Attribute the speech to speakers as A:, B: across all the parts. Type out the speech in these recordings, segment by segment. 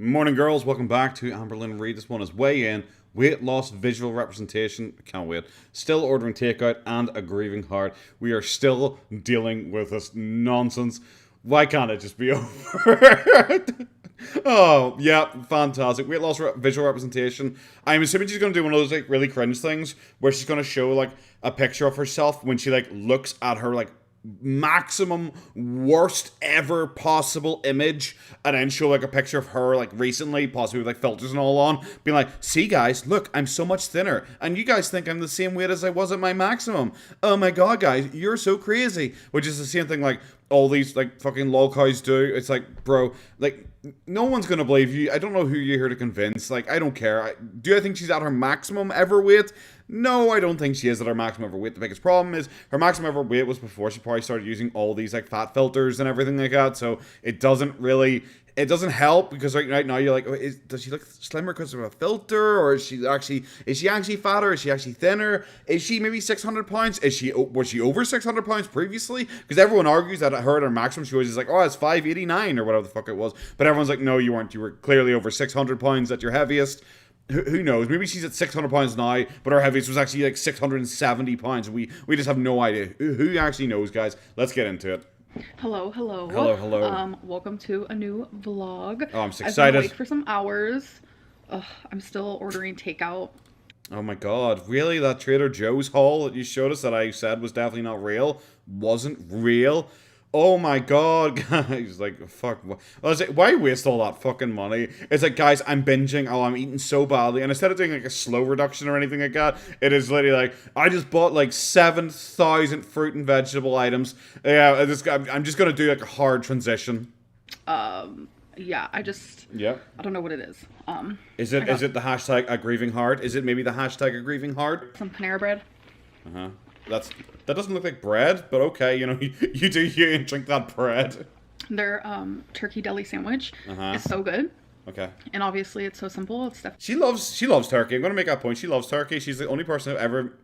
A: Morning, girls. Welcome back to Amberlynn Read. This one is way in. Weight loss, visual representation. Can't wait. Still ordering takeout and a grieving heart. We are still dealing with this nonsense. Why can't it just be over? Oh, yeah, fantastic. Weight loss visual representation. I'm assuming she's going to do one of those like really cringe things where she's going to show like a picture of herself when she like looks at her like maximum worst ever possible image and then show like a picture of her like recently, possibly with like filters and all on, being like, see guys, look, I'm so much thinner and you guys think I'm the same weight as I was at my maximum. Oh my god, guys, you're so crazy. Which is the same thing like all these like fucking lol cows do. It's like, bro, like no one's gonna believe you. I don't know who you're here to convince. Like, I don't care. Do I think she's at her maximum ever weight? No, I don't think she is at her maximum ever weight. The biggest problem is her maximum ever weight was before she probably started using all these like fat filters and everything like that. So it doesn't help because right now you're like, oh, does she look slimmer because of a filter, or is she actually fatter? Is she actually thinner? Is she maybe 600 pounds? Was she over 600 pounds previously? Because everyone argues that her at her maximum she was just like, oh, it's 589 or whatever the fuck it was. But everyone's like, no, you weren't. You were clearly over 600 pounds at your heaviest. Who knows? Maybe she's at 600 pounds now, but her heaviest was actually like 670 pounds. We just have no idea. Who actually knows, guys? Let's get into it.
B: Hello, hello.
A: Hello.
B: Welcome to a new vlog.
A: Oh, I'm so
B: I've been
A: excited.
B: awake for some hours. Ugh, I'm still ordering takeout.
A: Oh my god, really? That Trader Joe's haul that you showed us that I said was definitely not real wasn't real? Oh my god, guys, like, fuck. I was like, why waste all that fucking money? It's like, guys, I'm binging. Oh, I'm eating so badly. And instead of doing like a slow reduction or anything like that, it is literally like, I just bought like 7,000 fruit and vegetable items. Yeah, I'm just gonna do like a hard transition.
B: Yeah,
A: Yeah.
B: I don't know what it is.
A: Is it the hashtag a grieving heart? Is it maybe the hashtag a grieving heart?
B: Some Panera bread.
A: Uh-huh. That doesn't look like bread, but okay, you do you and drink that bread.
B: Their turkey deli sandwich is so good.
A: Okay.
B: And obviously it's so simple. It's stuff.
A: She loves turkey. I'm gonna make that point. She loves turkey. She's the only person I've ever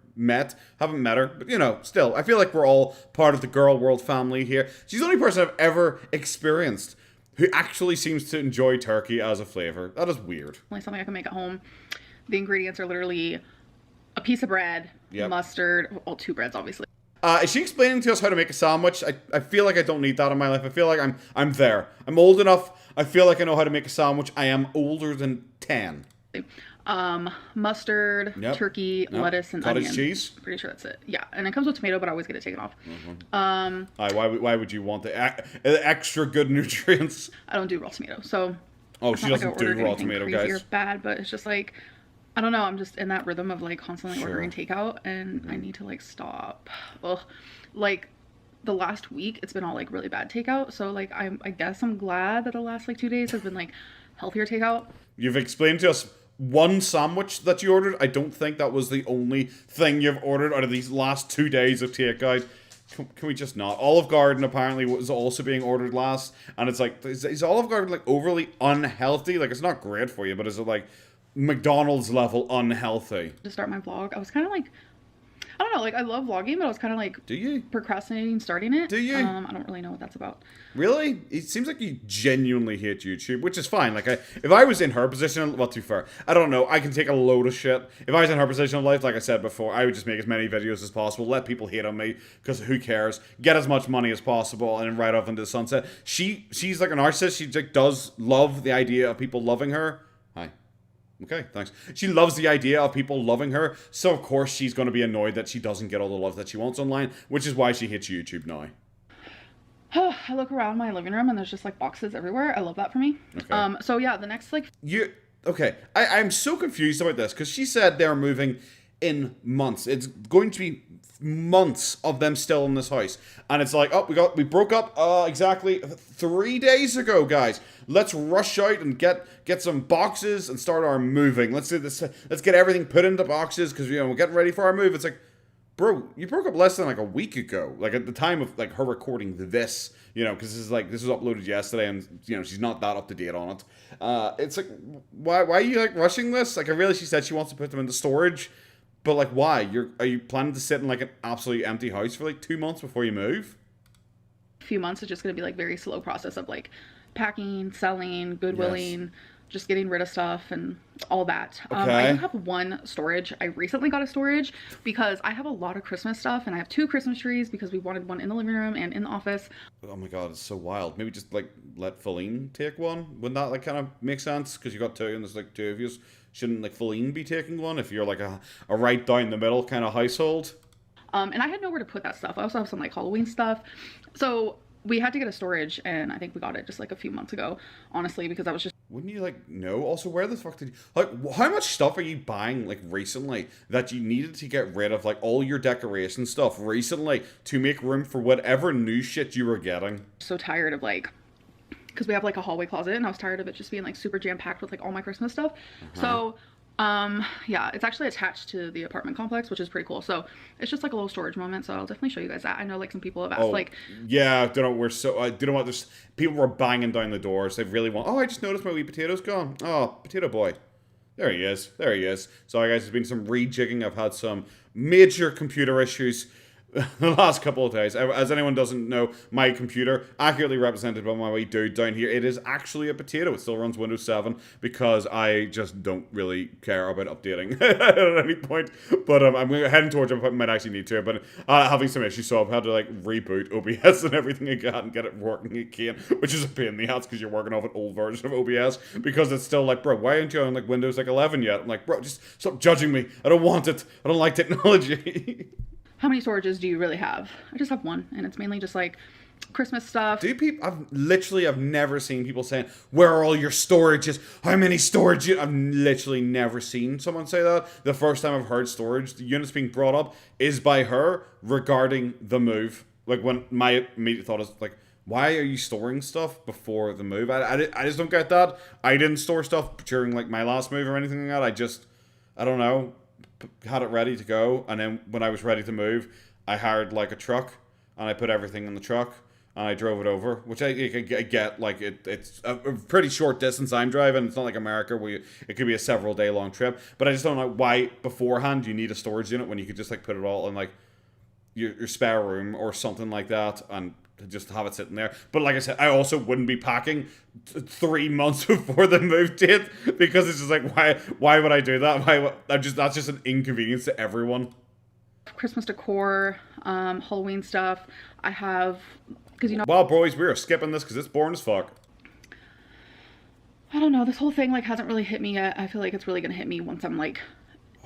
A: haven't met her, but still, I feel like we're all part of the Gorlworld family here. She's the only person I've ever experienced who actually seems to enjoy turkey as a flavor. That is weird.
B: Only something I can make at home. The ingredients are literally a piece of bread, mustard, well, two breads, obviously.
A: Is she explaining to us how to make a sandwich? I feel like I don't need that in my life. I feel like I'm there. I'm old enough. I feel like I know how to make a sandwich. I am older than 10.
B: Mustard, turkey, lettuce, and
A: cottage
B: onion.
A: cheese.
B: Pretty sure that's it. Yeah, and it comes with tomato, but I always get it taken off.
A: Why would you want the extra good nutrients?
B: I don't do raw tomato, so.
A: Oh, she doesn't do raw tomato,
B: crazy
A: guys.
B: Or bad, but it's just like, I don't know. I'm just in that rhythm of like constantly ordering takeout, and I need to like stop. Ugh. Like the last week, it's been all like really bad takeout. So like I guess I'm glad that the last like 2 days has been like healthier takeout.
A: You've explained to us one sandwich that you ordered. I don't think that was the only thing you've ordered out of these last 2 days of takeout. Can we just not? Olive Garden apparently was also being ordered last, and it's like, is Olive Garden like overly unhealthy? Like, it's not great for you, but is it like McDonald's level unhealthy?
B: To start my vlog, I was kind of like, I don't know, like I love vlogging, but I was kind of like,
A: do you
B: procrastinating starting it?
A: Do you?
B: I don't really know what that's about.
A: Really? It seems like you genuinely hate YouTube, which is fine. Like, if I was in her position, well, too far. I don't know. I can take a load of shit. If I was in her position in life, like I said before, I would just make as many videos as possible, let people hate on me, because who cares? Get as much money as possible, and then ride off into the sunset. She's like a narcissist. She like does love the idea of people loving her. Hi. Okay, thanks. She loves the idea of people loving her, so of course she's going to be annoyed that she doesn't get all the love that she wants online, which is why she hates YouTube now.
B: I look around my living room and there's just like boxes everywhere. I love that for me. Okay. So yeah, the next like
A: I'm so confused about this because she said they're moving in months. It's going to be months of them still in this house, and it's like, oh, we broke up exactly 3 days ago, guys. Let's rush out and get some boxes and start our moving. Let's do this. Let's get everything put into boxes because we're getting ready for our move. It's like, bro, you broke up less than like a week ago. Like at the time of like her recording this, because this was uploaded yesterday, and she's not that up to date on it. It's like, why are you like rushing this? Like, I realize she said she wants to put them into storage, but like, why? Are you planning to sit in like an absolutely empty house for like 2 months before you move?
B: Few months is just gonna be like very slow process of like packing, selling, goodwilling, just getting rid of stuff and all that.
A: Okay.
B: I do have one storage. I recently got a storage because I have a lot of Christmas stuff, and I have 2 Christmas trees because we wanted one in the living room and in the office.
A: Oh my god, it's so wild. Maybe just like let Feline take one. Wouldn't that like kind of make sense? Because you got 2 and there's like 2 of you. Shouldn't like Feline be taking one if you're like a right down the middle kind of household?
B: And I had nowhere to put that stuff. I also have some like Halloween stuff. So we had to get a storage, and I think we got it just like a few months ago, honestly, because I was just...
A: Wouldn't you like know? Also, where the fuck did you like? How much stuff are you buying like recently that you needed to get rid of like all your decoration stuff recently to make room for whatever new shit you were getting?
B: So tired of like, because we have like a hallway closet, and I was tired of it just being like super jam packed with like all my Christmas stuff. So yeah, it's actually attached to the apartment complex, which is pretty cool. So it's just like a little storage moment. So I'll definitely show you guys that. I know like some people have asked like,
A: yeah, don't know, we're so I don't know what, there's people were banging down the doors. They really want, oh, I just noticed my wee potato's gone. Oh, potato boy, there he is, Sorry guys, there's been some rejigging. I've had some major computer issues the last couple of days. As anyone doesn't know, my computer, accurately represented by my wee dude down here, it is actually a potato. It still runs Windows 7 because I just don't really care about updating at any point. But I'm heading towards it. I might actually need to. But having some issues, so I've had to like reboot OBS and everything again and get it working again, which is a pain in the ass because you're working off an old version of OBS because it's still like, bro, why aren't you on like Windows like 11 yet? I'm like, bro, just stop judging me. I don't want it. I don't like technology.
B: How many storages do you really have? I just have one, and it's mainly just like Christmas stuff.
A: Do people? I've never seen people saying, "Where are all your storages? How many storage?" I've literally never seen someone say that. The first time I've heard storage the units being brought up is by her regarding the move. Like when my immediate thought is like, "Why are you storing stuff before the move?" I just don't get that. I didn't store stuff during like my last move or anything like that. I don't know. Had it ready to go, and then when I was ready to move, I hired like a truck, and I put everything in the truck, and I drove it over, which I get, like it's a pretty short distance I'm driving. It's not like America where it could be a several day long trip, but I just don't know why beforehand you need a storage unit when you could just like put it all in like your spare room or something like that, and just have it sitting there. But like I said, I also wouldn't be packing 3 months before the move date because it's just like, why would I do that? That's just an inconvenience to everyone.
B: Christmas decor, Halloween stuff. I have, because you know.
A: Well, boys, we are skipping this because it's boring as fuck.
B: I don't know. This whole thing like hasn't really hit me yet. I feel like it's really gonna hit me once I'm like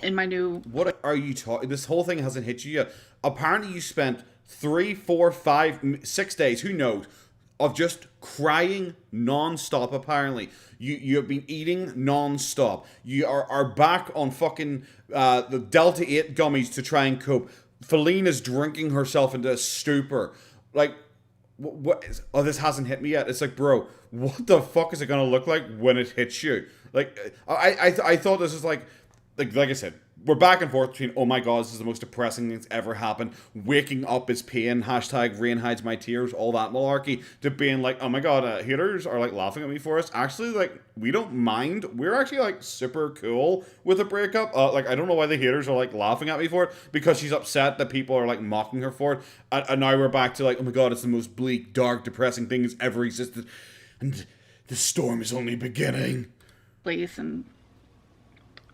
B: in my new.
A: What are you talking? This whole thing hasn't hit you yet. Apparently, you spent 3, 4, 5, 6 days, who knows, of just crying non-stop. Apparently you have been eating non-stop. You are back on fucking the Delta 8 gummies to try and cope. Feline is drinking herself into a stupor. Like, what is, oh, this hasn't hit me yet. It's like, bro, what the fuck is it gonna look like when it hits you? Like, I thought this is like I said, we're back and forth between, oh my god, this is the most depressing thing that's ever happened, waking up is pain, hashtag rain hides my tears, all that malarkey, to being like, oh my god, haters are like laughing at me for us. Actually, like, we don't mind. We're actually like super cool with a breakup. Like, I don't know why the haters are like laughing at me for it, because she's upset that people are like mocking her for it. And now we're back to like, oh my god, it's the most bleak, dark, depressing thing that's ever existed. And the storm is only beginning.
B: Place, and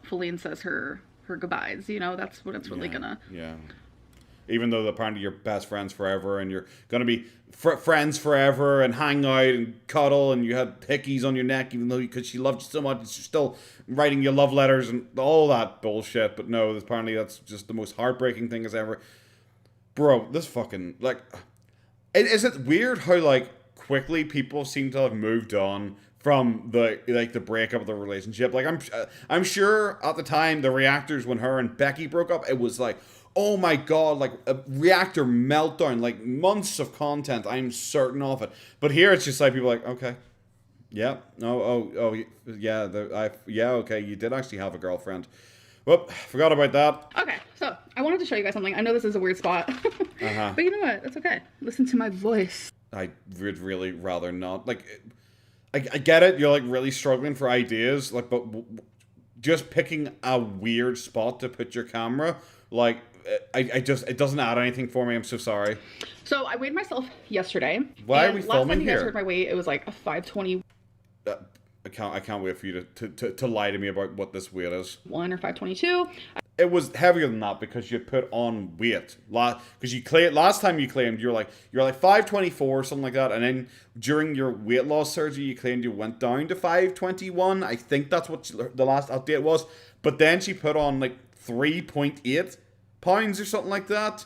B: Feline says her goodbyes, you know, that's what it's really gonna.
A: Yeah. Even though apparently you're best friends forever and you're gonna be friends forever and hang out and cuddle and you had hickeys on your neck, even though because she loved you so much, she's still writing you love letters and all that bullshit. But no, apparently that's just the most heartbreaking thing as ever. Bro, this fucking, like, is it weird how like quickly people seem to have moved on from the breakup of the relationship? Like, I'm sure at the time, the reactors, when her and Becky broke up, it was like, oh my god, like a reactor meltdown, like months of content, I'm certain of it. But here it's just like people are like, okay, yeah, yeah, okay, you did actually have a girlfriend. Whoop, forgot about that.
B: Okay, so I wanted to show you guys something. I know this is a weird spot, but you know what? That's okay. Listen to my voice.
A: I would really rather not. Like, I get it. You're like really struggling for ideas, like, but just picking a weird spot to put your camera, like, it doesn't add anything for me. I'm so sorry.
B: So I weighed myself yesterday.
A: Why are we filming
B: last time you guys
A: here?
B: heard my weight, it was like a 520.
A: I can't wait for you to lie to me about what this weight is.
B: 1 or 522.
A: It was heavier than that because you put on weight. Because last time you claimed you're like 524 or something like that, and then during your weight loss surgery you claimed you went down to 521. I think that's what the last update was. But then she put on like 3.8 pounds or something like that.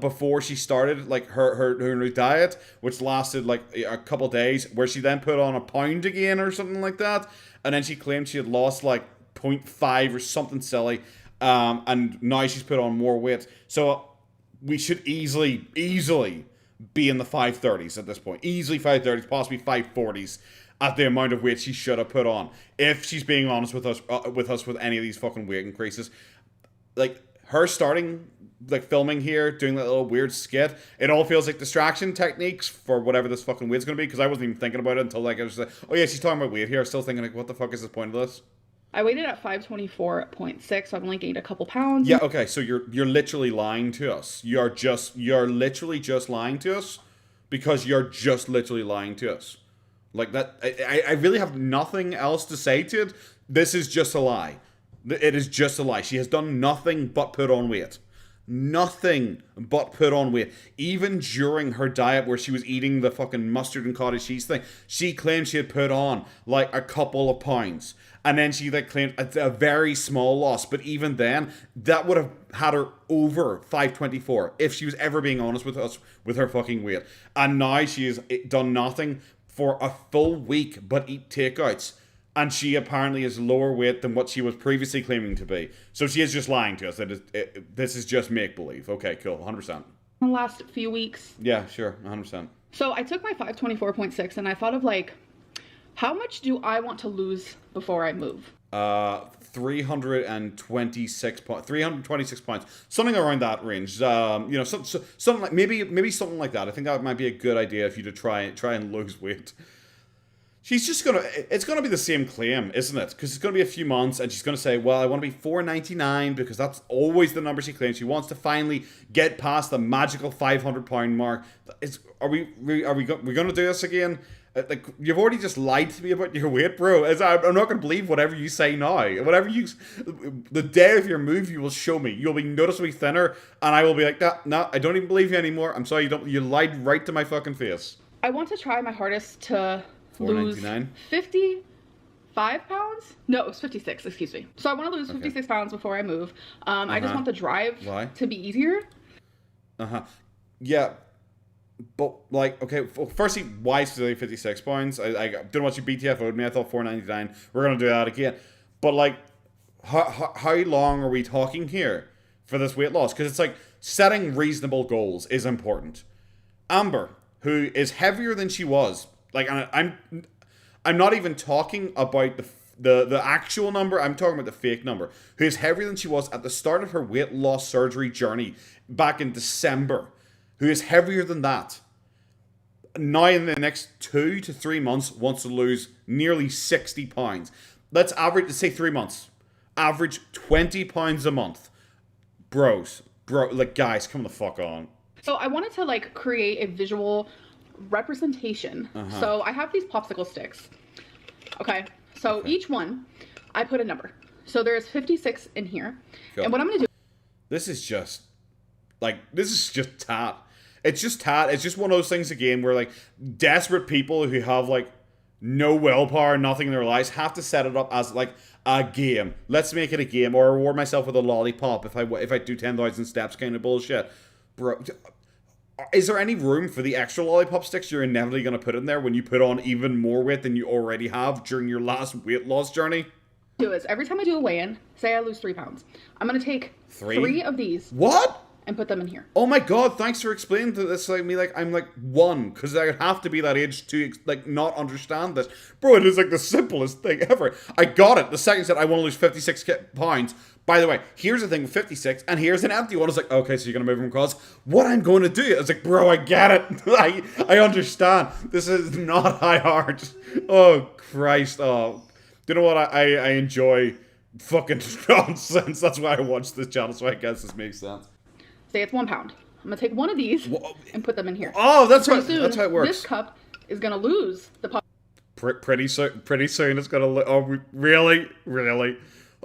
A: Before she started like her new diet, which lasted like a couple days, where she then put on a pound again or something like that, and then she claimed she had lost like 0.5 or something silly, and now she's put on more weight. So we should easily be in the 530s at this point, easily 530s, possibly 540s. At the amount of weight she should have put on, if she's being honest with us with any of these fucking weight increases. Like her starting like filming here, doing that little weird skit, it all feels like distraction techniques for whatever this fucking weight's gonna be, because I wasn't even thinking about it until like I was like, oh yeah, she's talking about weight here. I was still thinking like, what the fuck is the point of this?
B: I weighed it at 524.6, so I've only gained a couple pounds.
A: Yeah, okay, so you're literally lying to us. You're literally just lying to us, because you're just literally lying to us. Like that, I really have nothing else to say to it. This is just a lie. It is just a lie. She has done nothing but put on weight. Nothing but put on weight. Even during her diet where she was eating the fucking mustard and cottage cheese thing, she claimed she had put on like a couple of pounds. And then she like claimed a very small loss. But even then, that would have had her over 524 if she was ever being honest with us with her fucking weight. And now she has done nothing for a full week but eat takeouts. And she apparently is lower weight than what she was previously claiming to be. So she is just lying to us. This is just make-believe. Okay, cool. 100%.
B: The last few weeks.
A: Yeah, sure. 100%.
B: So I took my 524.6 and I thought of like, how much do I want to lose before I move?
A: 326 points. Something around that range. Something like maybe something like that. I think that might be a good idea if you to try and lose weight. It's gonna be the same claim, isn't it? Because it's gonna be a few months, and she's gonna say, "Well, I want to be 499 because that's always the number she claims." She wants to finally get past the magical 500-pound mark. Are we gonna do this again? Like, you've already just lied to me about your weight, bro. I'm not gonna believe whatever you say now. The day of your move, you will show me. You'll be noticeably thinner, and I will be like, no, I don't even believe you anymore. I'm sorry, you lied right to my fucking face.
B: I want to try my hardest to lose 55 pounds? No, it was 56, excuse me. So I want to lose 56 pounds before I move. I just want the drive to be easier.
A: Yeah. But, like, okay, firstly, why today 56 pounds? I didn't want you BTFO'd me. I thought 499. We're going to do that again. But, like, how long are we talking here for this weight loss? Because it's like, setting reasonable goals is important. Amber, who is heavier than she was, like, I'm not even talking about the actual number. I'm talking about the fake number. Who is heavier than she was at the start of her weight loss surgery journey back in December. Who is heavier than that. Now in the next 2 to 3 months wants to lose nearly 60 pounds. Let's say 3 months. Average 20 pounds a month. Bro, like, guys, come the fuck on.
B: So I wanted to like create a visual representation. So I have these popsicle sticks. Okay. So each one, I put a number. So there's 56 in here. Cool. And what I'm going to do.
A: This is just tat. It's just tat. It's just one of those things again where like desperate people who have like no willpower, nothing in their lives, have to set it up as like a game. Let's make it a game, or reward myself with a lollipop if I do 10,000 steps kind of bullshit. Bro, is there any room for the extra lollipop sticks you're inevitably going to put in there when you put on even more weight than you already have during your last weight loss journey?
B: Do is every time I do a weigh-in, say I lose 3 pounds, I'm going to take three of these.
A: What?
B: And put them in here.
A: Oh my god, thanks for explaining this. Like me, like I'm like 1, because I have to be that age to like not understand this. Bro, it is like the simplest thing ever. I got it. The second said I want to lose 56 pounds. By the way, here's the thing with 56, and here's an empty one. It's like, okay, so you're gonna move them across. What I'm going to do? It's like, bro, I get it. I understand. This is not high hard. Oh Christ. Oh, do you know what? I enjoy fucking nonsense. That's why I watch this channel. So I guess this makes sense.
B: Say it's 1 pound. I'm gonna take one of these and put them in here.
A: Oh, that's how it works.
B: This cup is gonna lose the pop.
A: pretty soon it's gonna look. Oh, really?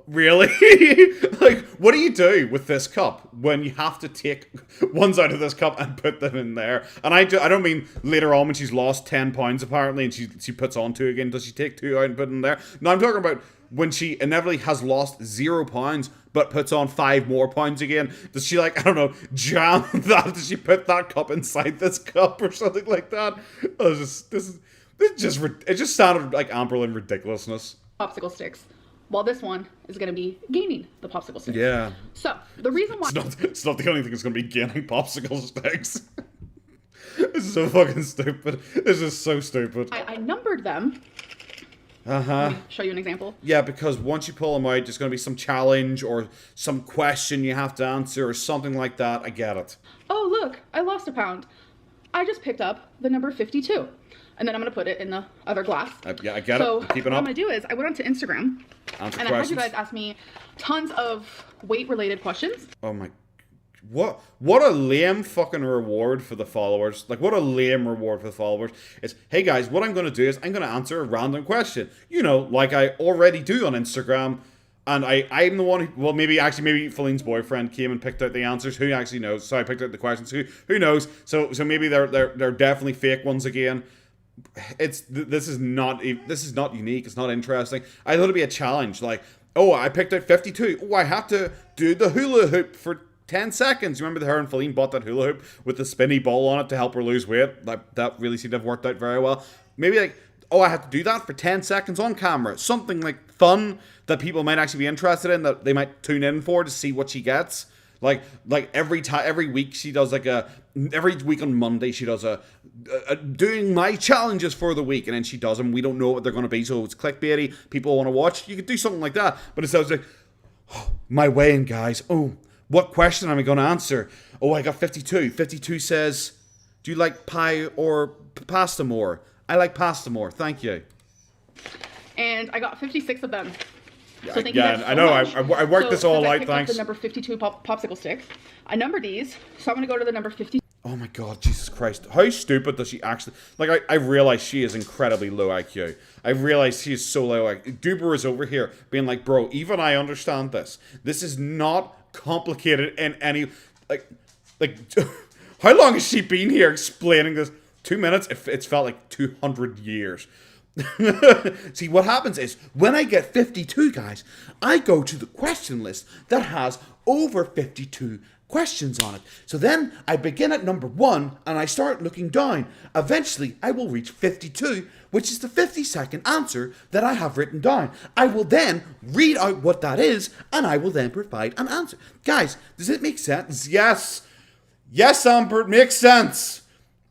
A: Like, what do you do with this cup when you have to take ones out of this cup and put them in there? And I don't mean later on when she's lost 10 pounds apparently and she puts on 2 again. Does she take 2 out and put them there? No, I'm talking about when she inevitably has lost 0 pounds but puts on 5 more pounds again. Does she, like, I don't know, jam that? Does she put that cup inside this cup or something like that? It just sounded like Amberlynn ridiculousness.
B: Popsicle sticks. Well, this one is going to be gaining the popsicle sticks.
A: Yeah.
B: So, the reason why...
A: It's not the only thing that's going to be gaining popsicle sticks. This is so fucking stupid. This is so stupid.
B: I numbered them. Let me show you an example.
A: Yeah, because once you pull them out, there's going to be some challenge or some question you have to answer or something like that. I get it.
B: Oh, look, I lost a pound. I just picked up the number 52. And then I'm going to put it in the other glass.
A: Yeah, I get
B: so
A: it. Keeping
B: what
A: up.
B: I'm going to do is I went onto Instagram.
A: Answer
B: and
A: questions.
B: I had you guys ask me tons of weight-related questions.
A: Oh my... What a lame fucking reward for the followers. Like, what a lame reward for the followers. It's, hey guys, what I'm going to do is I'm going to answer a random question. You know, like I already do on Instagram. And I'm the one who, well, maybe Feline's boyfriend came and picked out the answers. Who actually knows? So I picked out the questions. Who knows? So maybe they're definitely fake ones again. This is not unique. It's not interesting. I thought it'd be a challenge. Like, oh, I picked out 52. Oh, I have to do the hula hoop for 10 seconds. You remember her and Feline bought that hula hoop with the spinny ball on it to help her lose weight? That really seemed to have worked out very well. Maybe like, oh, I have to do that for 10 seconds on camera. Something like fun that people might actually be interested in, that they might tune in for to see what she gets. Like every week she does every week on Monday she does a doing my challenges for the week, and then she does them. We don't know what they're going to be, so it's clickbaity. People want to watch. You could do something like that, but instead it's like, oh, my weigh-in, guys. Oh, what question am I going to answer? Oh, I got 52. 52 says, do you like pie or pasta more? I like pasta more. Thank you.
B: And I got 56 of them.
A: So I know. I worked this all out, thanks.
B: The number 52 popsicle stick. I numbered these, so I'm going to go to the number 50.
A: Oh my god, Jesus Christ. How stupid does she actually... Like, I realize she is incredibly low IQ. I realize she is so low IQ. Duber is over here being like, bro, even I understand this. This is not complicated in any... Like how long has she been here explaining this? 2 minutes? It's felt like 200 years. See, what happens is, when I get 52, guys, I go to the question list that has over 52 questions on it. So then I begin at number 1 and I start looking down. Eventually, I will reach 52, which is the 52nd answer that I have written down. I will then read out what that is, and I will then provide an answer. Guys, does it make sense? Yes. Yes, Amber, it makes sense.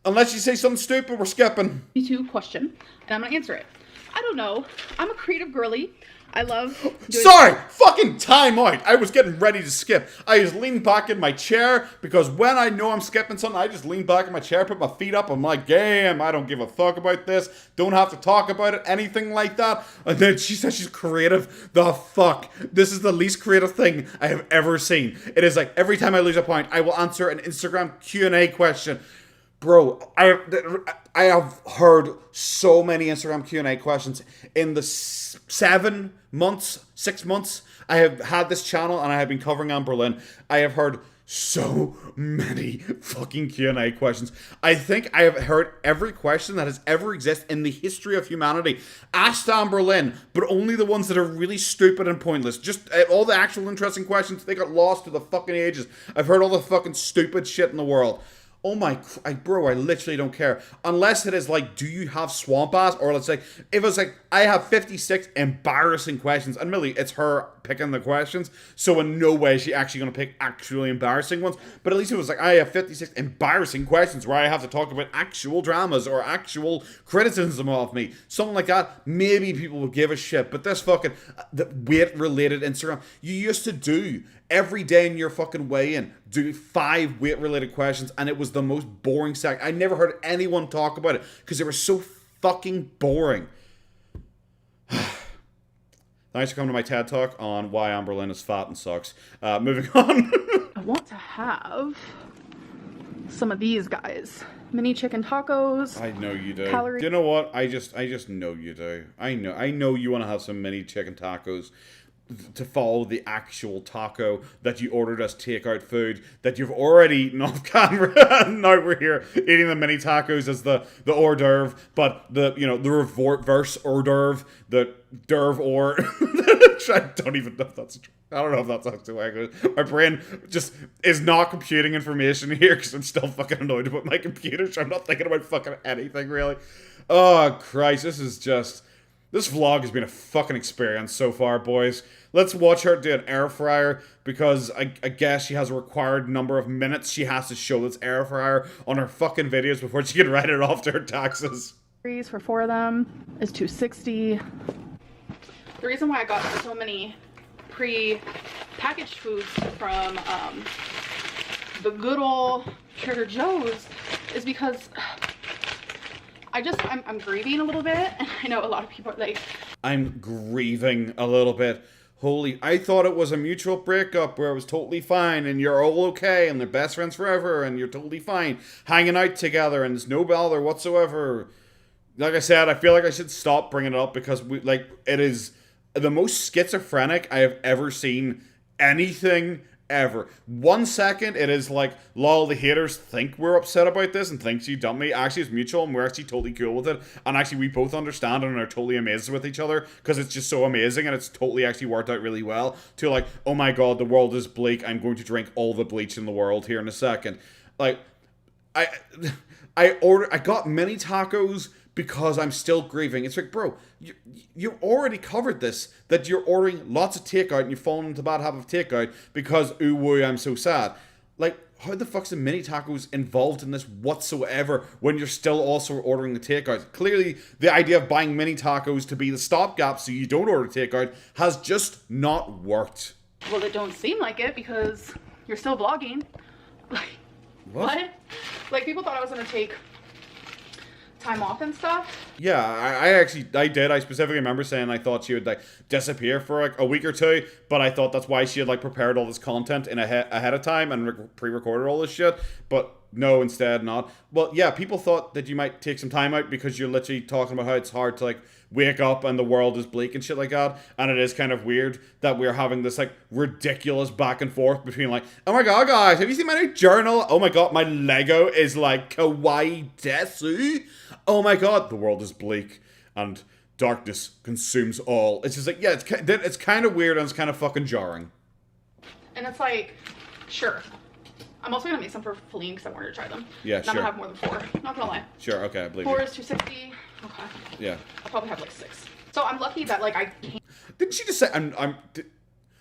A: Unless you say something stupid, we're skipping.
B: 52 question, and I'm going to answer it. I don't know. I'm a creative girly. I love doing...
A: Sorry! Fucking time out! I was getting ready to skip. I just leaned back in my chair, because when I know I'm skipping something, I just lean back in my chair, put my feet up, I'm like, damn, I don't give a fuck about this. Don't have to talk about it, anything like that. And then she says she's creative. The fuck? This is the least creative thing I have ever seen. It is like, every time I lose a point, I will answer an Instagram Q&A question. Bro, I have heard so many Instagram Q&A questions in the 6 months I have had this channel and I have been covering Amberlynn. I have heard so many fucking Q&A questions. I think I have heard every question that has ever existed in the history of humanity asked Amberlynn, but only the ones that are really stupid and pointless. Just all the actual interesting questions, they got lost to the fucking ages. I've heard all the fucking stupid shit in the world. Oh my, bro, I literally don't care. Unless it is like, do you have swamp ass? Or let's say, if it's like, I have 56 embarrassing questions. And really, it's her picking the questions. So in no way is she actually going to pick actually embarrassing ones. But at least it was like, I have 56 embarrassing questions where I have to talk about actual dramas or actual criticism of me. Something like that. Maybe people would give a shit. But this fucking weight-related Instagram, you used to do every day in your fucking weigh-in, do 5 weight-related questions, and it was the most boring sack. I never heard anyone talk about it because they were so fucking boring. Thanks for coming to my TED Talk on why Amberlynn is fat and sucks. Moving on.
B: I want to have some of these guys. Mini chicken tacos.
A: I know you do.
B: Calorie.
A: Do you know what? I just know you do. I know you want to have some mini chicken tacos to follow the actual taco that you ordered as takeout food that you've already eaten off camera. Now we're here eating the mini tacos as the hors d'oeuvre, but the reverse hors d'oeuvre, the d'oeuvre or I don't even know if that's true. I don't know if that's actually why I go. My brain just is not computing information here because I'm still fucking annoyed about my computer, so I'm not thinking about fucking anything really. Oh Christ, this vlog has been a fucking experience so far, boys. Let's watch her do an air fryer because I guess she has a required number of minutes she has to show this air fryer on her fucking videos before she can write it off to her taxes.
B: For 4 of them is $2.60. The reason why I got so many pre-packaged foods from the good old Trader Joe's is because I'm grieving a little bit, and I know a lot of people are like... I'm grieving a little bit. Holy, I thought it was a mutual breakup where it was totally fine, and you're all okay, and they're best friends forever, and you're totally fine. Hanging out together, and there's no bother whatsoever. Like I said, I feel like I should stop bringing it up, because it is the most schizophrenic I have ever seen anything ever. 1 second, it is like, lol, the haters think we're upset about this and think you dumped me. Actually, it's mutual and we're actually totally cool with it. And actually, we both understand and are totally amazed with each other because it's just so amazing and it's totally actually worked out really well. To like, oh my god, the world is bleak. I'm going to drink all the bleach in the world here in a second. Like, I got mini tacos because I'm still grieving. It's like, bro, you already covered this, that you're ordering lots of takeout and you've fallen into the bad habit of takeout because, ooh, woo, I'm so sad. Like, how the fuck's the mini tacos involved in this whatsoever when you're still also ordering the takeout? Clearly, the idea of buying mini tacos to be the stopgap so you don't order takeout has just not worked. Well, it don't seem like it because you're still vlogging. Like, what? Like, people thought I was going to take time off and stuff.
A: Yeah, I did. I specifically remember saying I thought she would like disappear for like a week or two, but I thought that's why she had like prepared all this content in ahead of time and pre-recorded all this shit. But no, instead not. Well, yeah, people thought that you might take some time out because you're literally talking about how it's hard to like wake up and the world is bleak and shit like that. And it is kind of weird that we're having this like ridiculous back and forth between like, oh my god, guys, have you seen my new journal? Oh my god, my Lego is like kawaii desu. Oh my god, the world is bleak and darkness consumes all. It's just like, yeah, it's kind of weird and it's kind of fucking jarring.
B: And it's like, sure. I'm also going to make some for Feline because I wanted to try them.
A: Yeah,
B: and
A: sure.
B: I'm going to have more than 4. Not going to lie.
A: Sure, okay, I believe
B: 4
A: you.
B: is $2.60. Okay.
A: Yeah.
B: I'll probably have like 6. So I'm lucky that like I can't.
A: Didn't she just say,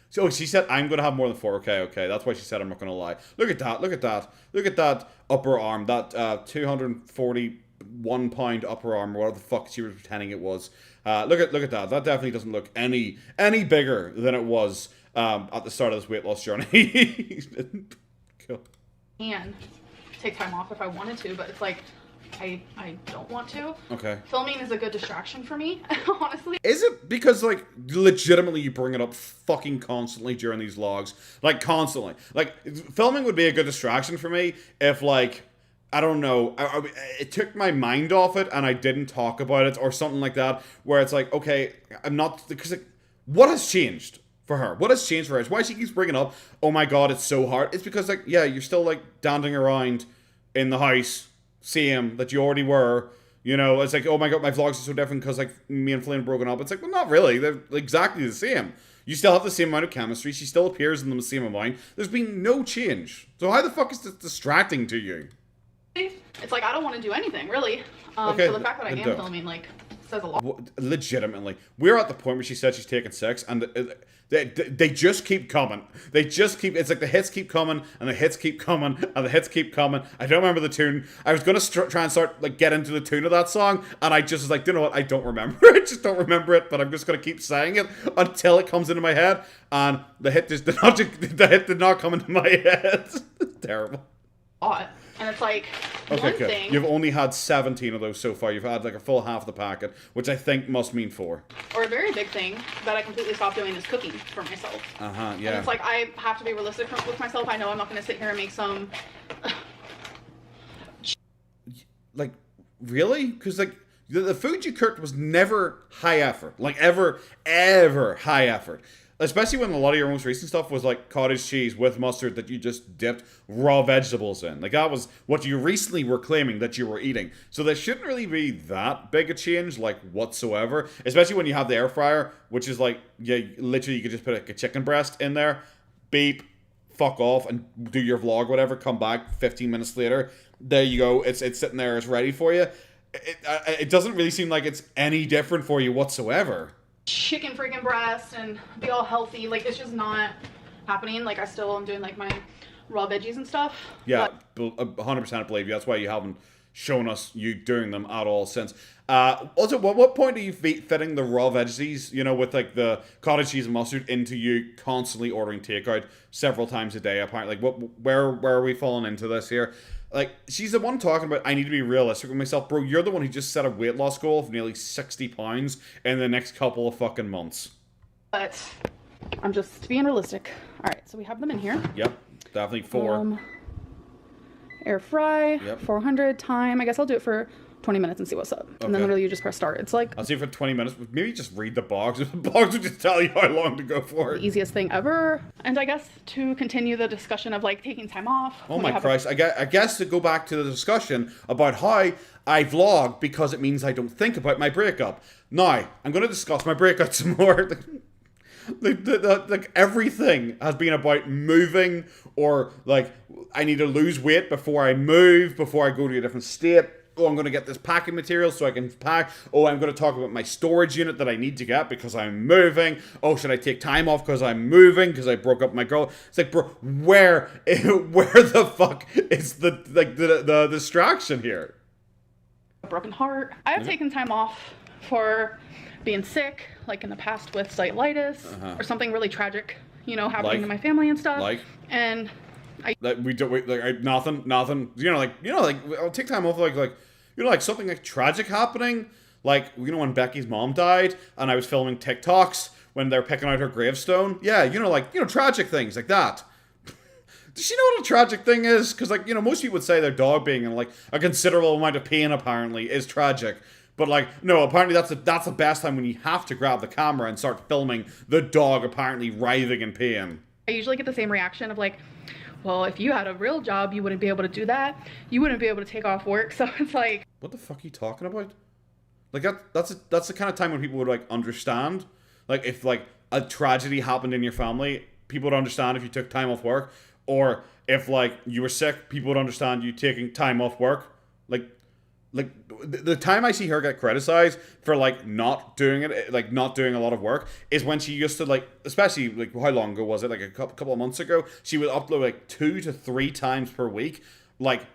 A: so she said, I'm going to have more than 4. Okay. That's why she said, I'm not going to lie. Look at that upper arm. That 241 pound upper arm, or whatever the fuck she was pretending it was. Look at that. That definitely doesn't look any bigger than it was at the start of this weight loss journey. Cool.
B: And take time off if I wanted to, but it's like I don't want to.
A: Okay.
B: Filming is a good distraction for me, honestly.
A: Is it? Because like legitimately you bring it up fucking constantly during these vlogs. Like constantly. Like filming would be a good distraction for me if like, I don't know, it took my mind off it and I didn't talk about it or something like that, where it's like, okay, I'm not, because like, what has changed for her? What has changed for her? It's why she keeps bringing up, oh my god, it's so hard. It's because like, yeah, you're still like dancing around in the house, same that you already were. You know, it's like, oh my god, my vlogs are so different because like me and Flynn are broken up. It's like, well, not really. They're exactly the same. You still have the same amount of chemistry. She still appears in the same amount. There's been no change. So how the fuck is this distracting to you?
B: It's like I don't want to do anything really.
A: Okay,
B: so the fact that I am filming like says a lot.
A: Legitimately, we're at the point where she said she's taking 6, and they just keep coming. They just keep. It's like the hits keep coming, and the hits keep coming, and the hits keep coming. I don't remember the tune. I was gonna try and start like get into the tune of that song, and I just was like, you know what? I don't remember. I just don't remember it. But I'm just gonna keep saying it until it comes into my head. And the hit just did not. The hit did not come into my head. Terrible.
B: And it's like,
A: okay,
B: one
A: good.
B: thing...
A: You've only had 17 of those so far. You've had like a full half the packet, which I think must mean 4.
B: Or a very big thing that I completely stopped doing is cooking for myself.
A: Yeah.
B: And it's like, I have to be realistic with myself. I know I'm not going to sit here and make some
A: like, really? Because, like, the food you cooked was never high effort. Like, ever high effort. Especially when a lot of your most recent stuff was, like, cottage cheese with mustard that you just dipped raw vegetables in. Like, that was what you recently were claiming that you were eating. So there shouldn't really be that big a change, like, whatsoever. Especially when you have the air fryer, which is, like, yeah, literally you could just put, like, a chicken breast in there, beep, fuck off, and do your vlog, whatever, come back 15 minutes later. There you go. It's sitting there, it's ready for you. It doesn't really seem like it's any different for you whatsoever.
B: Chicken freaking breast and be all healthy. Like, it's just not happening. Like, I still am doing, like, my raw veggies and stuff.
A: Yeah, 100% believe you. That's why you haven't shown us you doing them at all since. Also, what point are you fitting the raw veggies, you know, with, like, the cottage cheese and mustard into you constantly ordering takeout several times a day, apparently? Like, where are we falling into this here? Like, she's the one talking about, I need to be realistic with myself. Bro, you're the one who just set a weight loss goal of nearly 60 pounds in the next couple of fucking months.
B: But I'm just being realistic. All right, so we have them in here.
A: Yep, definitely 4.
B: Air fry,
A: Yep.
B: 400 time. I guess I'll do it for 20 minutes and see what's up. And then literally you just press start. It's like...
A: I'll see for 20 minutes. Maybe just read the box. The box will just tell you how long to go for.
B: The easiest thing ever. And I guess to continue the discussion of, like, taking time off.
A: Oh my Christ. I guess to go back to the discussion about how I vlog because it means I don't think about my breakup. Now, I'm going to discuss my breakup some more. Like, everything has been about moving, or, like, I need to lose weight before I move, before I go to a different state. Oh, I'm going to get this packing material so I can pack. Oh, I'm going to talk about my storage unit that I need to get because I'm moving. Oh, should I take time off because I'm moving because I broke up with my girl? It's like, bro, where the fuck is the distraction here?
B: A broken heart. I have taken time off for being sick, like in the past with cellulitis or something really tragic, you know, happening to my family and stuff. And nothing. I'll take time off, like something like tragic happening, like, you know, when Becky's mom died and I was filming TikToks when they're picking out her gravestone. Yeah, tragic things like that. Does she know what a tragic thing is? Because, like, you know, most people would say their dog being in, like, a considerable amount of pain apparently is tragic. But, like, no, apparently that's the best time when you have to grab the camera and start filming the dog apparently writhing in pain. I usually get the same reaction of, like, well, if you had a real job, you wouldn't be able to do that. You wouldn't be able to take off work. So it's like...
A: What the fuck are you talking about? Like, that's the kind of time when people would, like, understand. Like, if, like, a tragedy happened in your family, people would understand if you took time off work. Or if, like, you were sick, people would understand you taking time off work. Like, the time I see her get criticized for, like, not doing it, like, not doing a lot of work, is when she used to, like, especially, like, how long ago was it? Like, a couple of months ago, she would upload, like, 2 to 3 times per week, like,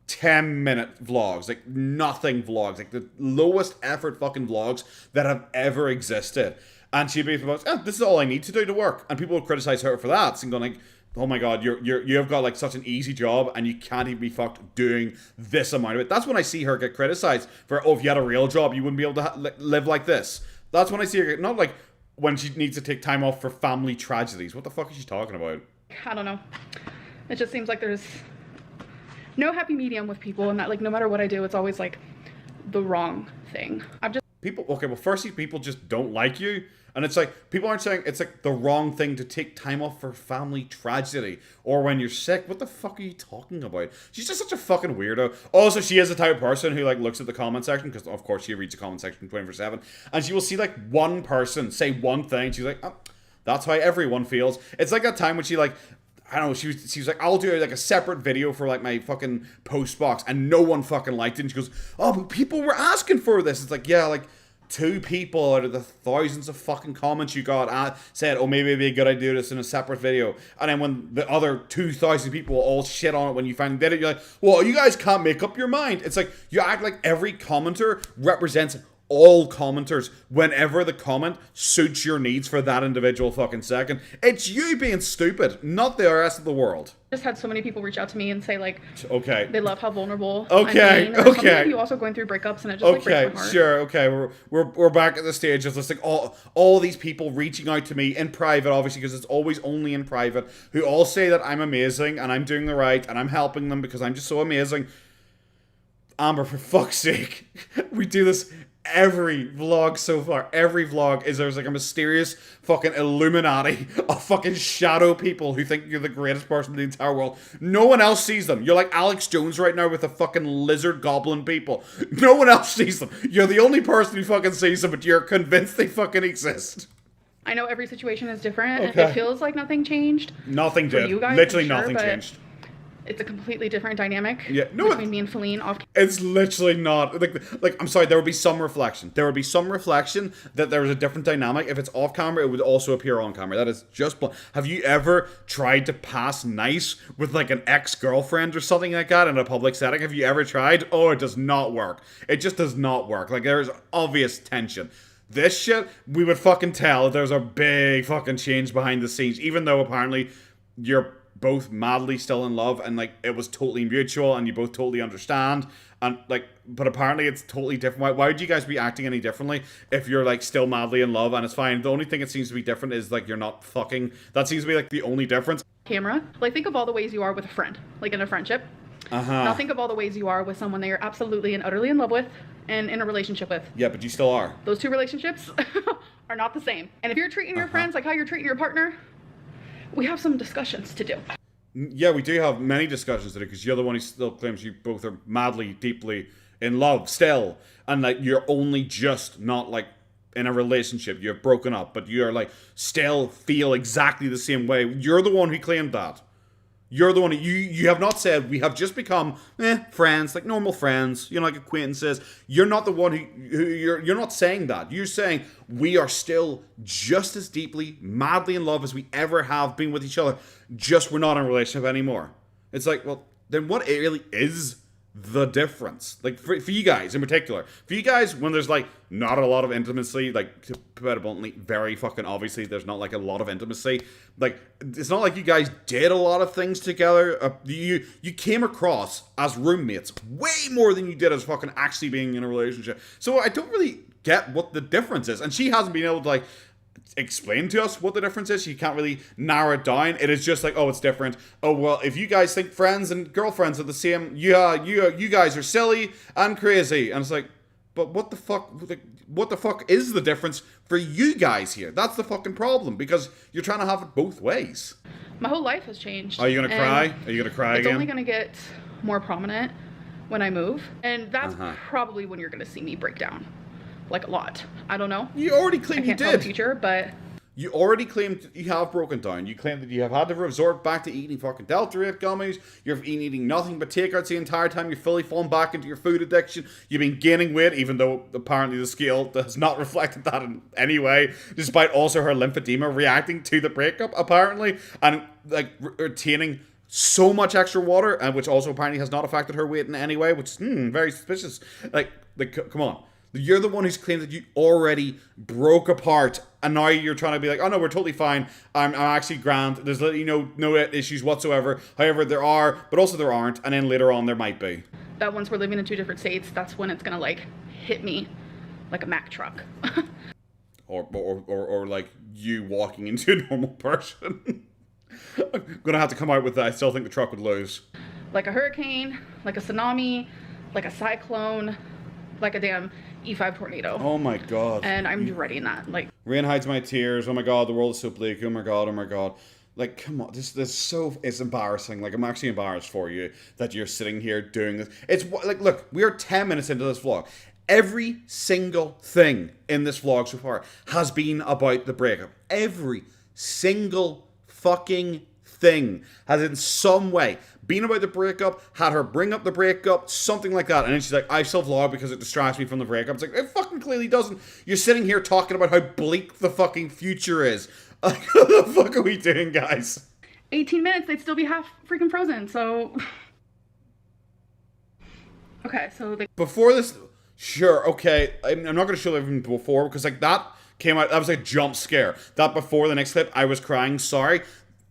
A: 10-minute vlogs, like, nothing vlogs, like, the lowest effort fucking vlogs that have ever existed. And she'd be about, this is all I need to do to work. And people would criticize her for that, and going, like, oh my god, you've got, like, such an easy job and you can't even be fucked doing this amount of it. That's when I see her get criticized for, oh, if you had a real job, you wouldn't be able to live like this. That's when I see her get, not like when she needs to take time off for family tragedies. What the fuck is she talking about?
B: I don't know. It just seems like there's no happy medium with people, and that, like, no matter what I do, it's always, like, the wrong thing.
A: Firstly, people just don't like you. And it's like, people aren't saying it's like the wrong thing to take time off for family tragedy or when you're sick. What the fuck are you talking about? She's just such a fucking weirdo. Also, she is the type of person who, like, looks at the comment section, because of course she reads the comment section 24/7, and she will see, like, one person say one thing. She's like, oh, that's how everyone feels. It's like that time when she, like, I don't know, she was like, I'll do, like, a separate video for, like, my fucking post box, and no one fucking liked it. And she goes, oh, but people were asking for this. It's like, yeah, like, 2 people out of the thousands of fucking comments you got said, oh, maybe it'd be a good idea to do this in a separate video. And then when the other 2,000 people all shit on it when you finally did it, you're like, well, you guys can't make up your mind. It's like, you act like every commenter represents all commenters whenever the comment suits your needs for that individual fucking second. It's you being stupid, not the rest of the world.
B: Just had so many people reach out to me and say, like,
A: okay,
B: they love how vulnerable
A: okay,
B: I'm being. Or okay, you also going through breakups, and it just, like, breaks my heart.
A: Sure, okay, we're back at the stage of this, like, all these people reaching out to me in private, obviously, because it's always only in private, who all say that I'm amazing and I'm doing the right and I'm helping them because I'm just so amazing. Amber, for fuck's sake. We do this every vlog so far. Every vlog is there's like a mysterious fucking Illuminati of fucking shadow people who think you're the greatest person in the entire world. No one else sees them. You're like Alex Jones right now with the fucking lizard goblin people. No one else sees them. You're the only person who fucking sees them, but you're convinced they fucking exist.
B: I know every situation is different.
A: Okay.
B: It feels like nothing changed.
A: Nothing did.
B: You guys,
A: literally
B: sure,
A: nothing changed.
B: It's a completely different dynamic between me and Feline off.
A: It's literally not like I'm sorry. There would be some reflection. There would be some reflection that there was a different dynamic. If it's off camera, it would also appear on camera. That is just. Have you ever tried to pass nice with like an ex-girlfriend or something like that in a public setting? Have you ever tried? Oh, it does not work. It just does not work. Like there is obvious tension. This shit, we would fucking tell if there's a big fucking change behind the scenes, even though apparently you're both madly still in love and like it was totally mutual and you both totally understand and like, but apparently it's totally different. Why would you guys be acting any differently if you're like still madly in love and it's fine? The only thing it seems to be different is like you're not fucking. That seems to be like the only difference.
B: Camera, like think of all the ways you are with a friend, like in a friendship. Now think of all the ways you are with someone that you're absolutely and utterly in love with and in a relationship with.
A: Yeah, but you still are.
B: Those two relationships are not the same. And if you're treating your friends like how you're treating your partner, we have some discussions to do.
A: Yeah, we do have many discussions today because you're the one who still claims you both are madly, deeply in love still. And like you're only just not like in a relationship. You're broken up, but you're like still feel exactly the same way. You're the one who claimed that. You're the one you have not said we have just become friends, like normal friends, like acquaintances. You're not the one who you're not saying that. You're saying we are still just as deeply, madly in love as we ever have been with each other. Just we're not in a relationship anymore. It's like, well, then what really is the difference? Like for you guys in particular, for you guys when there's like not a lot of intimacy, like to put it bluntly, very fucking obviously there's not like a lot of intimacy. Like it's not like you guys did a lot of things together. You came across as roommates way more than you did as fucking actually being in a relationship. So I don't really get what the difference is, and she hasn't been able to like explain to us what the difference is. You can't really narrow it down. It is just like, oh, it's different. Oh, well, if you guys think friends and girlfriends are the same, you guys are silly and crazy. And it's like, but what the fuck is the difference for you guys here? That's the fucking problem, because you're trying to have it both ways.
B: My whole life has changed.
A: Are you gonna cry? Are you gonna cry again?
B: It's only gonna get more prominent when I move, and that's probably when you're gonna see me break down. Like a lot. I don't know.
A: You already claimed you did.
B: Tell the future, but
A: you already claimed you have broken down. You claimed that you have had to resort back to eating fucking Delta 8 gummies. You've been eating nothing but takeouts the entire time. You're fully fallen back into your food addiction. You've been gaining weight, even though apparently the scale has not reflected that in any way, despite also her lymphedema reacting to the breakup, apparently, and like retaining so much extra water, and which also apparently has not affected her weight in any way, which is very suspicious. Like, come on. You're the one who's claimed that you already broke apart, and now you're trying to be like, oh no, we're totally fine. I'm actually grand. There's no issues whatsoever. However, there are, but also there aren't, and then later on there might be.
B: That once we're living in two different states, that's when it's gonna like hit me like a Mack truck.
A: or like you walking into a normal person. I'm gonna have to come out with that. I still think the truck would lose.
B: Like a hurricane, like a tsunami, like a cyclone, like a damn E5 tornado.
A: Oh my god.
B: And I'm dreading that. Like,
A: rain hides my tears. Oh my god, the world is so bleak. Oh my god, oh my god. Like, come on, it's embarrassing. Like, I'm actually embarrassed for you that you're sitting here doing this. It's like, look, we are 10 minutes into this vlog. Every single thing in this vlog so far has been about the breakup. Every single fucking thing has in some way been about the breakup, had her bring up the breakup, something like that. And then she's like, I still vlog because it distracts me from the breakup. It's like, it fucking clearly doesn't. You're sitting here talking about how bleak the fucking future is. Like, what the fuck are we doing, guys?
B: 18 minutes, they'd still be half freaking frozen, so... Okay, so...
A: Before this... Sure, okay. I'm not going to show everything before, because, like, that came out... That was a jump scare. That before the next clip, I was crying. Sorry.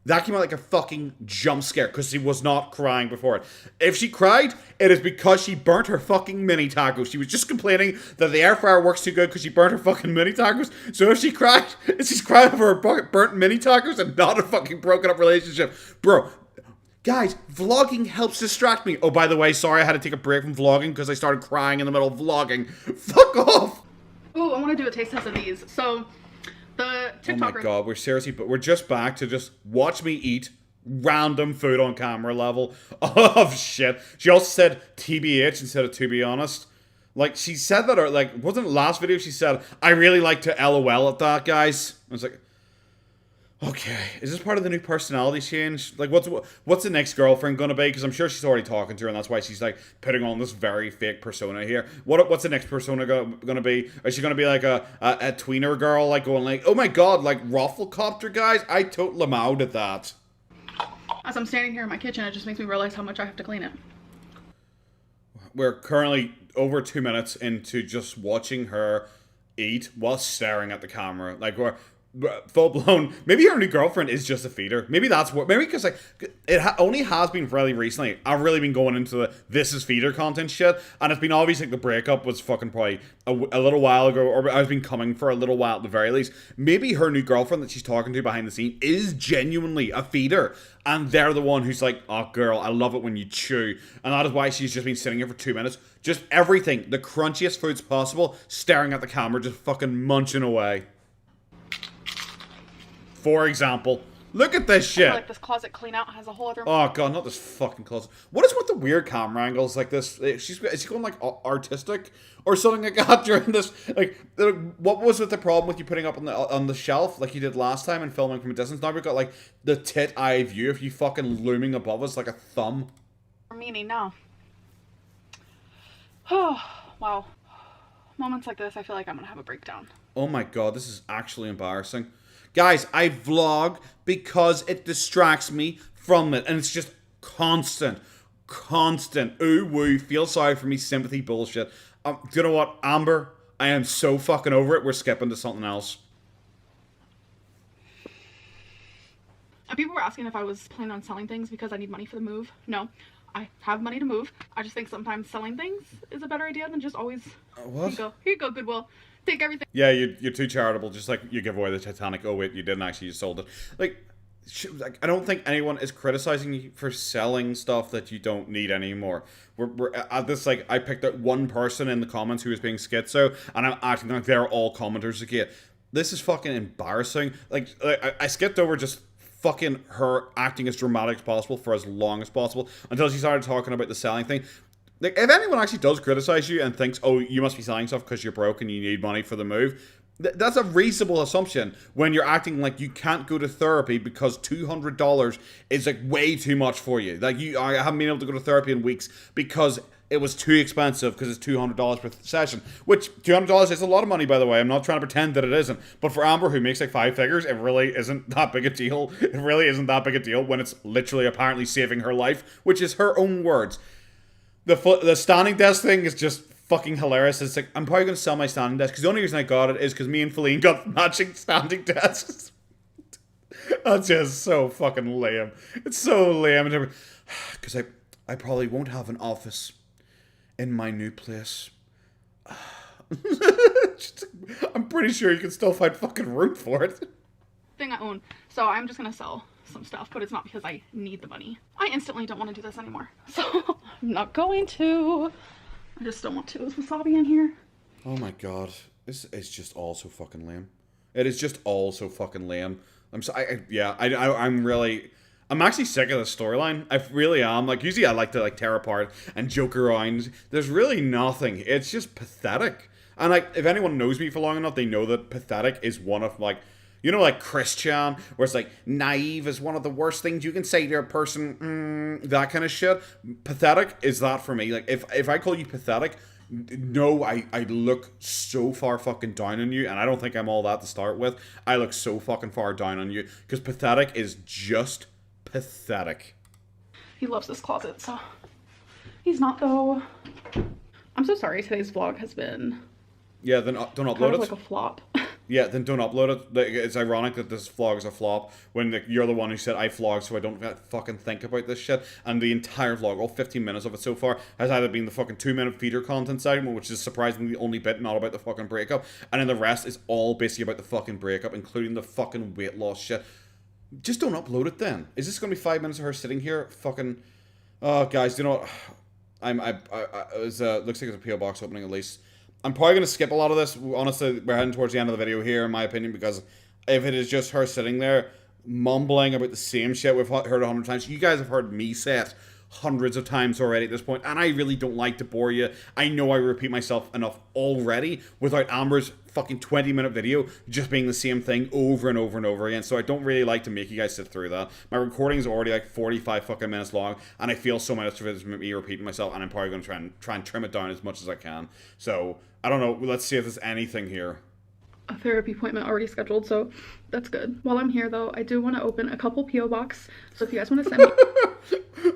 A: That came out like a fucking jump scare, because she was not crying before it. If she cried, it is because she burnt her fucking mini tacos. She was just complaining that the air fryer works too good because she burnt her fucking mini tacos. So if she cried, she's crying over her burnt mini tacos and not a fucking broken up relationship. Bro, Guys, vlogging helps distract me. Oh, by the way, sorry I had to take a break from vlogging because I started crying in the middle of vlogging. Fuck off!
B: Ooh, I want to do a taste test of these. So, the TikToker...
A: Oh my god, we're just back to just watch me eat random food on camera level. Oh, shit. She also said TBH instead of to be honest. Like, she said that, or like, wasn't it last video she said, I really like to LOL at that, guys? I was like... Okay, is this part of the new personality change? Like, what's the next girlfriend gonna be? Because I'm sure she's already talking to her, and that's why she's like putting on this very fake persona here. What's the next persona gonna be? Is she gonna be like a tweener girl, like going like, oh my god, like Rafflecopter guys? I totally am out at that.
B: As I'm standing here in my kitchen, it just makes me realize how much I have to clean it.
A: We're currently over 2 minutes into just watching her eat while staring at the camera. Like, we're full blown. Maybe her new girlfriend is just a feeder. Maybe that's what. Maybe because like it only has been fairly recently. I've really been going into the this is feeder content shit, and it's been obvious like the breakup was fucking probably a little while ago, or I've been coming for a little while at the very least. Maybe her new girlfriend that she's talking to behind the scene is genuinely a feeder, and they're the one who's like, oh girl, I love it when you chew, and that is why she's just been sitting here for 2 minutes, just everything, the crunchiest foods possible, staring at the camera, just fucking munching away. For example, look at this shit.
B: I feel like this closet clean out has a whole other...
A: Oh god, not this fucking closet. What is with the weird camera angles like this? Is she going like artistic or something like that during this? Like, what was with the problem with you putting up on the shelf like you did last time and filming from a distance? Now we've got like the tit eye view of you fucking looming above us like a thumb.
B: Meaning now. Oh wow. Moments like this, I feel like I'm gonna have a breakdown.
A: Oh my god, this is actually embarrassing. Guys, I vlog because it distracts me from it. And it's just constant. Ooh, woo, feel sorry for me, sympathy bullshit. Do you know what, Amber? I am so fucking over it. We're skipping to something else.
B: And people were asking if I was planning on selling things because I need money for the move. No, I have money to move. I just think sometimes selling things is a better idea than just always...
A: What?
B: Here you go, Goodwill. Take everything.
A: Yeah, you're too charitable. Just like you give away the Titanic. Oh wait, you didn't actually. You sold it. Like, I don't think anyone is criticizing you for selling stuff that you don't need anymore. We're at this, like, I picked out one person in the comments who was being schizo, and I'm acting like they're all commenters again. This is fucking embarrassing. Like I skipped over just fucking her acting as dramatic as possible for as long as possible until she started talking about the selling thing. Like, if anyone actually does criticize you and thinks, oh, you must be selling stuff because you're broke and you need money for the move, that's a reasonable assumption when you're acting like you can't go to therapy because $200 is, like, way too much for you. Like, I haven't been able to go to therapy in weeks because it was too expensive because it's $200 per session. Which, $200 is a lot of money, by the way. I'm not trying to pretend that it isn't. But for Amber, who makes, like, 5 figures, it really isn't that big a deal. It really isn't that big a deal when it's literally apparently saving her life, which is her own words. The standing desk thing is just fucking hilarious. It's like, I'm probably going to sell my standing desk because the only reason I got it is because me and Feline got matching standing desks. That's just so fucking lame. It's so lame. Because I probably won't have an office in my new place. I'm pretty sure you can still find fucking room for it.
B: Thing I own. So I'm just going to sell some stuff, but it's not because I need the money. I instantly don't want to do this anymore. So I'm not going to. I just don't want to. Is wasabi in here?
A: Oh my god. This is just all so fucking lame. It is just all so fucking lame. I'm actually sick of the storyline. I really am. Like, usually I like to, like, tear apart and joke around. There's really nothing. It's just pathetic. And, like, if anyone knows me for long enough, they know that pathetic is one of, like, you know, like Christian, where it's like, naive is one of the worst things you can say to a person, that kind of shit. Pathetic is that for me. Like, if I call you pathetic, no, I look so far fucking down on you, and I don't think I'm all that to start with. I look so fucking far down on you, because pathetic is just pathetic.
B: He loves this closet, so he's not, though. I'm so sorry today's vlog has been...
A: Yeah, then don't upload
B: kind of
A: it.
B: like a flop.
A: Yeah, then don't upload it. It's ironic that this vlog is a flop when you're the one who said I vlog so I don't fucking think about this shit. And the entire vlog, all 15 minutes of it so far, has either been the fucking 2-minute feeder content segment, which is surprisingly the only bit not about the fucking breakup, and then the rest is all basically about the fucking breakup, including the fucking weight loss shit. Just don't upload it then. Is this going to be 5 minutes of her sitting here fucking... Oh, guys, do you know what? Looks like it's a PO box opening at least. I'm probably going to skip a lot of this. Honestly, we're heading towards the end of the video here, in my opinion, because if it is just her sitting there mumbling about the same shit we've heard 100 times, you guys have heard me say it hundreds of times already at this point, and I really don't like to bore you. I know I repeat myself enough already without Amber's fucking 20-minute video just being the same thing over and over and over again, so I don't really like to make you guys sit through that. My recording is already like 45 fucking minutes long, and I feel so much of it is me repeating myself, and I'm probably going to try and trim it down as much as I can. So, I don't know, let's see if there's anything here.
B: A therapy appointment already scheduled, so that's good. While I'm here, though, I do want to open a couple P.O. box, so if you guys want to send me...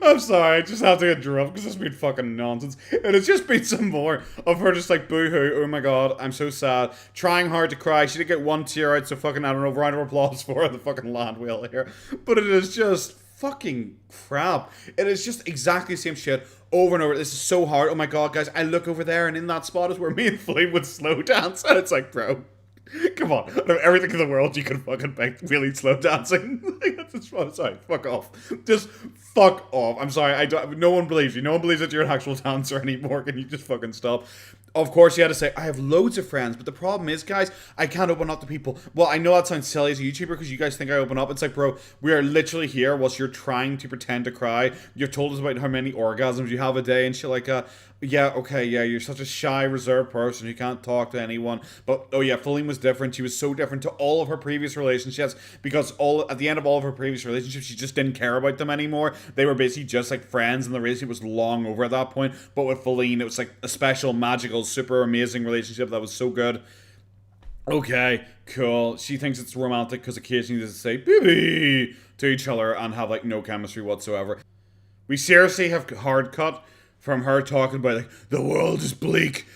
A: I'm sorry, I just have to get drugged because it's been fucking nonsense. And it's just been some more of her just like, boo-hoo, oh my god, I'm so sad. Trying hard to cry. She did get one tear out, so fucking, I don't know, round of applause for her, the fucking land wheel here. But it is just fucking crap. It is just exactly the same shit over and over. This is so hard. Oh my god, guys, I look over there and in that spot is where me and Flame would slow dance. And it's like, bro... Come on, out of everything in the world you could fucking pick really slow dancing. Sorry, fuck off. Just fuck off. I'm sorry, no one believes you. No one believes that you're an actual dancer anymore. Can you just fucking stop? Of course, you had to say, I have loads of friends, but the problem is, guys, I can't open up to people. Well, I know that sounds silly as a YouTuber because you guys think I open up. It's like, bro, we are literally here whilst you're trying to pretend to cry. You've told us about how many orgasms you have a day and shit like that. Yeah, okay, yeah, you're such a shy, reserved person who can't talk to anyone. But, oh yeah, Feline was different. She was so different to all of her previous relationships because at the end of all of her previous relationships, she just didn't care about them anymore. They were basically just like friends and the relationship was long over at that point. But with Feline, it was like a special, magical, super amazing relationship that was so good. Okay, cool. She thinks it's romantic because occasionally they say baby to each other and have like no chemistry whatsoever. We seriously have hard cut from her talking about like, the world is bleak.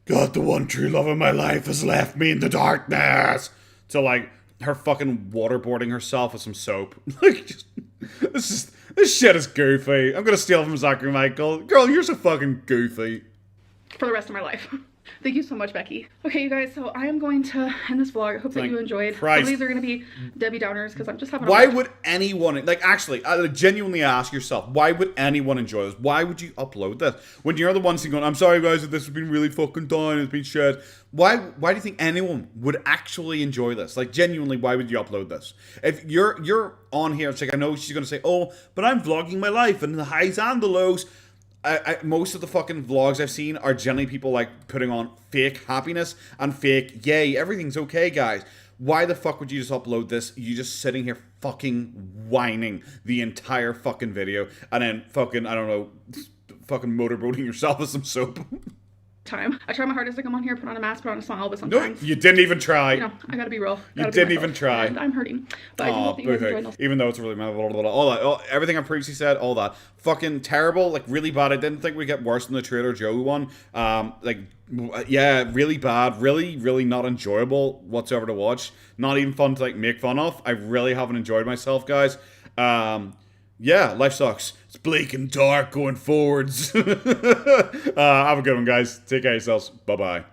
A: God, the one true love of my life has left me in the darkness. To like her fucking waterboarding herself with some soap. Like, just, this shit is goofy. I'm gonna steal from Zachary Michael. Girl, you're so fucking goofy.
B: For the rest of my life. Thank you so much, Becky. Okay, you guys, so I am going to end this vlog. I hope that you enjoyed. Some of these are going to be Debbie Downers because I'm just having a
A: Why would anyone, like actually, genuinely ask yourself, why would anyone enjoy this? Why would you upload this? When you're the ones who going, I'm sorry guys that this has been really fucking done, it's been shit. Why do you think anyone would actually enjoy this? Like genuinely, why would you upload this? If you're on here, it's like, I know she's going to say, oh, but I'm vlogging my life and the highs and the lows. Most of the fucking vlogs I've seen are generally people like putting on fake happiness and fake, yay, everything's okay, guys. Why the fuck would you just upload this? You just sitting here fucking whining the entire fucking video and then fucking, I don't know, fucking motorboating yourself with some soap.
B: Time. I try my hardest to come on here, put on a mask, put on a smile, but sometimes...
A: No, you didn't even try.
B: You know, I gotta be real.
A: You didn't even try.
B: And I'm hurting. But I do hope that you guys enjoyed this.
A: Even though it's really all that, everything I previously said, all that. Fucking terrible, like really bad. I didn't think we'd get worse than the Trader Joe one. Yeah, really bad. Really, really not enjoyable whatsoever to watch. Not even fun to like make fun of. I really haven't enjoyed myself, guys. Yeah, life sucks. It's bleak and dark going forwards. Have a good one, guys. Take care of yourselves. Bye-bye.